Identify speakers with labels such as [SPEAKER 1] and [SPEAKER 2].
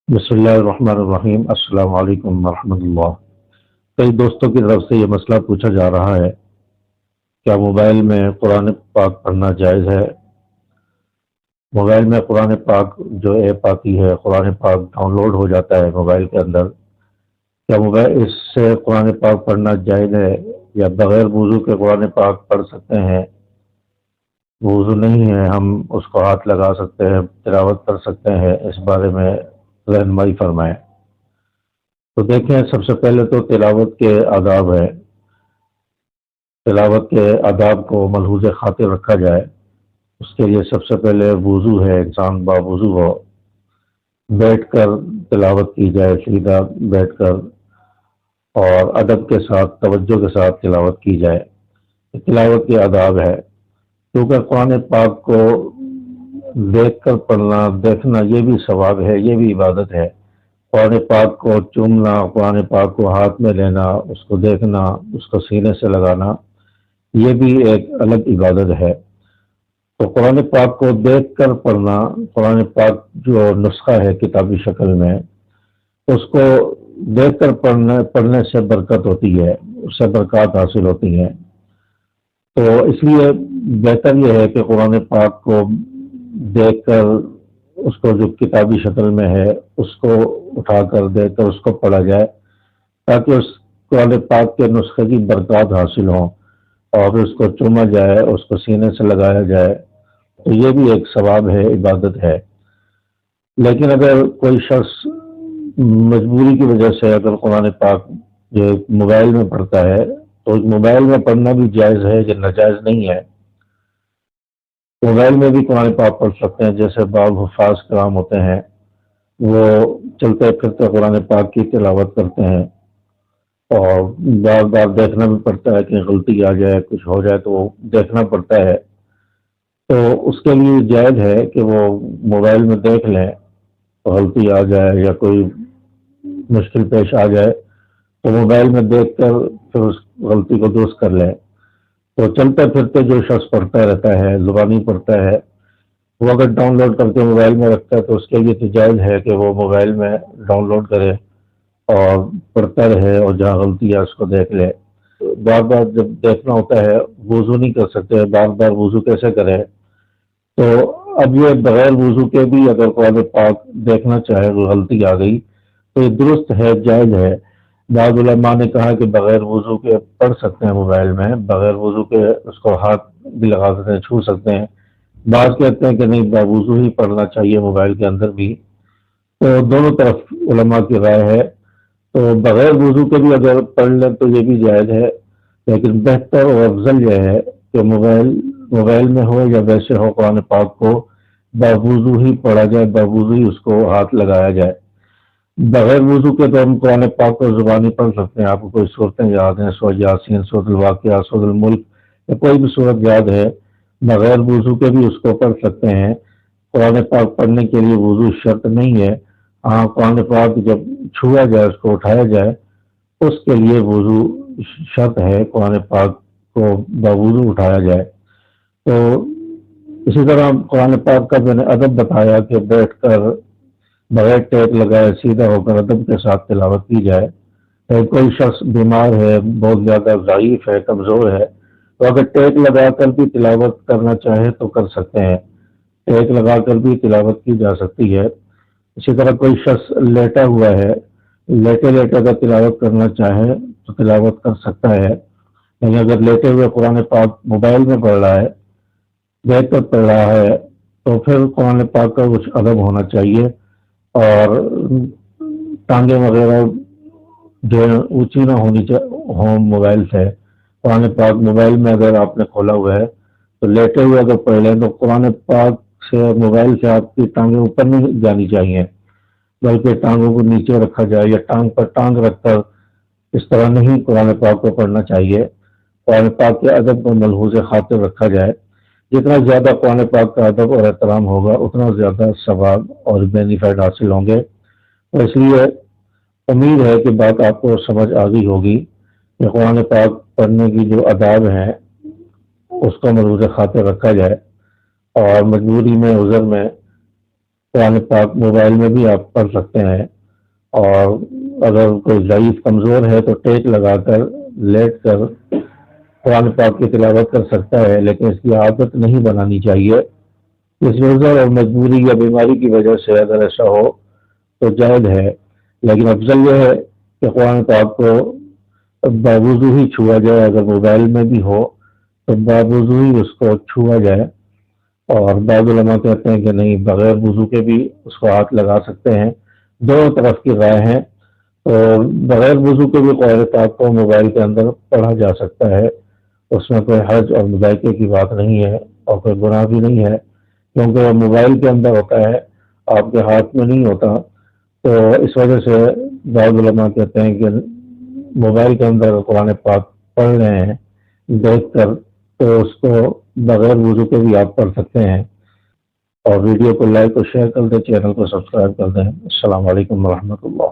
[SPEAKER 1] بسم اللہ الرحمن الرحیم۔ السلام علیکم ورحمۃ اللہ۔ کئی دوستوں کی طرف سے یہ مسئلہ پوچھا جا رہا ہے، کیا موبائل میں قرآن پاک پڑھنا جائز ہے؟ موبائل میں قرآن پاک جو ایپ آتی ہے، قرآن پاک ڈاؤن لوڈ ہو جاتا ہے موبائل کے اندر، کیا موبائل اس سے قرآن پاک پڑھنا جائز ہے یا بغیر وضو کے قرآن پاک پڑھ سکتے ہیں؟ وضو نہیں ہے، ہم اس کو ہاتھ لگا سکتے ہیں، تلاوت کر سکتے ہیں، اس بارے میں رہنمائی فرمائیں۔ تو دیکھیں، سب سے پہلے تو تلاوت کے آداب ہے۔ تلاوت کے آداب کو ملحوظ خاطر رکھا جائے، اس کے لیے سب سے پہلے وضو ہے، انسان باوضو ہو، بیٹھ کر تلاوت کی جائے، سیدھا بیٹھ کر، اور ادب کے ساتھ، توجہ کے ساتھ تلاوت کی جائے۔ تلاوت کے آداب ہے، کیونکہ قرآن پاک کو دیکھ کر پڑھنا، دیکھنا، یہ بھی ثواب ہے، یہ بھی عبادت ہے۔ قرآن پاک کو چومنا، قرآن پاک کو ہاتھ میں لینا، اس کو دیکھنا، اس کو سینے سے لگانا، یہ بھی ایک الگ عبادت ہے۔ تو قرآن پاک کو دیکھ کر پڑھنا، قرآن پاک جو نسخہ ہے کتابی شکل میں، اس کو دیکھ کر پڑھنے سے برکت ہوتی ہے، اس سے برکات حاصل ہوتی ہیں۔ تو اس لیے بہتر یہ ہے کہ قرآن پاک کو دیکھ کر، اس کو جو کتابی شکل میں ہے اس کو اٹھا کر دیکھ کر اس کو پڑھا جائے، تاکہ اس قرآن پاک کے نسخے کی برکات حاصل ہوں، اور اس کو چوما جائے، اس کو سینے سے لگایا جائے، تو یہ بھی ایک ثواب ہے، عبادت ہے۔ لیکن اگر کوئی شخص مجبوری کی وجہ سے اگر قرآن پاک جو موبائل میں پڑھتا ہے، تو موبائل میں پڑھنا بھی جائز ہے، یہ ناجائز نہیں ہے۔ موبائل میں بھی قرآن پاک پڑھ سکتے ہیں، جیسے بعض حفاظ کرام ہوتے ہیں، وہ چلتے پھرتے قرآن پاک کی تلاوت کرتے ہیں، اور بار بار دیکھنا بھی پڑتا ہے کہ غلطی آ جائے، کچھ ہو جائے تو وہ دیکھنا پڑتا ہے۔ تو اس کے لیے جائز ہے کہ وہ موبائل میں دیکھ لیں، غلطی آ جائے یا کوئی مشکل پیش آ جائے تو موبائل میں دیکھ کر پھر اس غلطی کو درست کر لیں۔ تو چلتے پھرتے جو شخص پڑھتا رہتا ہے، زبانی پڑھتا ہے، وہ اگر ڈاؤن لوڈ کر کے موبائل میں رکھتا ہے تو اس کے لیے تو جائز ہے کہ وہ موبائل میں ڈاؤن لوڈ کرے اور پڑھتا رہے، اور جہاں غلطی ہے اس کو دیکھ لے۔ بار بار جب دیکھنا ہوتا ہے، وضو نہیں کر سکتے، بار بار وضو کیسے کرے؟ تو اب یہ بغیر وضو کے بھی اگر قرآن پاک دیکھنا چاہے، وہ غلطی آ گئی تو یہ درست ہے، جائز ہے۔ بعض علماء نے کہا کہ بغیر وضو کے پڑھ سکتے ہیں، موبائل میں بغیر وضو کے اس کو ہاتھ بھی لگا سکتے ہیں، چھو سکتے ہیں۔ بعض کہتے ہیں کہ نہیں، باوضو ہی پڑھنا چاہیے موبائل کے اندر بھی۔ تو دونوں طرف علماء کی رائے ہے، تو بغیر وضو کے بھی اگر پڑھ لیں تو یہ بھی جائز ہے، لیکن بہتر اور افضل یہ ہے کہ موبائل میں ہو یا ویسے ہو، قرآن پاک کو باوضو ہی پڑھا جائے، باوضو ہی اس کو ہاتھ لگایا جائے۔ بغیر وضو کے تو ہم قرآن پاک کو زبانی پڑھ سکتے ہیں، آپ کو کوئی صورتیں یاد ہیں، سورۃ یاسین، سورۃ الواقعہ، سورۃ الملک، یا کوئی بھی صورت یاد ہے، بغیر وضو کے بھی اس کو پڑھ سکتے ہیں۔ قرآن پاک پڑھنے کے لیے وضو شرط نہیں ہے، ہاں قرآن پاک جب چھوا جائے، اس کو اٹھایا جائے، اس کے لیے وضو شرط ہے، قرآن پاک کو باوضو اٹھایا جائے۔ تو اسی طرح قرآن پاک کا میں نے ادب بتایا کہ بیٹھ کر بغیر ٹیک لگائے سیدھا ہو کر ادب کے ساتھ تلاوت کی جائے۔ کوئی شخص بیمار ہے، بہت زیادہ ضعیف ہے، کمزور ہے، تو اگر ٹیک لگا کر بھی تلاوت کرنا چاہے تو کر سکتے ہیں، ٹیک لگا کر بھی تلاوت کی جا سکتی ہے۔ اسی طرح کوئی شخص لیٹا ہوا ہے، لیٹے لیٹے اگر تلاوت کرنا چاہے تو تلاوت کر سکتا ہے، لیکن اگر لیٹے ہوئے قرآن پاک موبائل میں پڑھ رہا ہے، بیٹھ کر پڑھ رہا ہے، تو پھر قرآن پاک کا کچھ ادب ہونا چاہیے، اور ٹانگیں وغیرہ جو اونچی نہ ہوں موبائل سے۔ قرآن پاک موبائل میں اگر آپ نے کھولا ہوا ہے تو لیٹے ہوئے اگر پڑھ لیں تو قرآن پاک سے، موبائل سے آپ کی ٹانگیں اوپر نہیں جانی چاہیے، بلکہ ٹانگوں کو نیچے رکھا جائے، یا ٹانگ پر ٹانگ رکھ کر اس طرح نہیں قرآن پاک کو پڑھنا چاہیے۔ قرآن پاک کے ادب کو ملحوظ خاطر رکھا جائے۔ جتنا زیادہ قرآن پاک کا ادب اور احترام ہوگا، اتنا زیادہ ثواب اور بینیفٹ حاصل ہوں گے۔ تو اس لیے امید ہے کہ بات آپ کو سمجھ آ گئی ہوگی کہ قرآن پاک پڑھنے کی جو آداب ہیں اس کو ملحوظ خاطر رکھا جائے، اور مجبوری میں، عذر میں قرآن پاک موبائل میں بھی آپ پڑھ سکتے ہیں، اور اگر کوئی ضعیف کمزور ہے تو ٹیک لگا کر لیٹ کر قرآن پاک کی تلاوت کر سکتا ہے، لیکن اس کی عادت نہیں بنانی چاہیے۔ اس عذر اور مجبوری یا بیماری کی وجہ سے اگر ایسا ہو تو جائز ہے، لیکن افضل یہ ہے کہ قرآن پاک کو باوضو ہی چھوا جائے، اگر موبائل میں بھی ہو تو باوضو ہی اس کو چھوا جائے۔ اور بعض علماء کہتے ہیں کہ نہیں، بغیر وضو کے بھی اس کو ہاتھ لگا سکتے ہیں، دونوں طرف کی رائے ہیں۔ تو بغیر وضو کے بھی قرآن پاک کو موبائل کے اندر پڑھا جا سکتا ہے، اس میں کوئی حرج اور مذائقے کی بات نہیں ہے اور کوئی گناہ بھی نہیں ہے، کیونکہ وہ موبائل کے اندر ہوتا ہے، آپ کے ہاتھ میں نہیں ہوتا۔ تو اس وجہ سے بعض علماء کہتے ہیں کہ موبائل کے اندر قرآن پاک پڑھ رہے ہیں دیکھ کر تو اس کو بغیر وضو کے بھی آپ پڑھ سکتے ہیں۔ اور ویڈیو کو لائک اور شیئر کر دیں، چینل کو سبسکرائب کر دیں۔ السلام علیکم ورحمۃ اللہ۔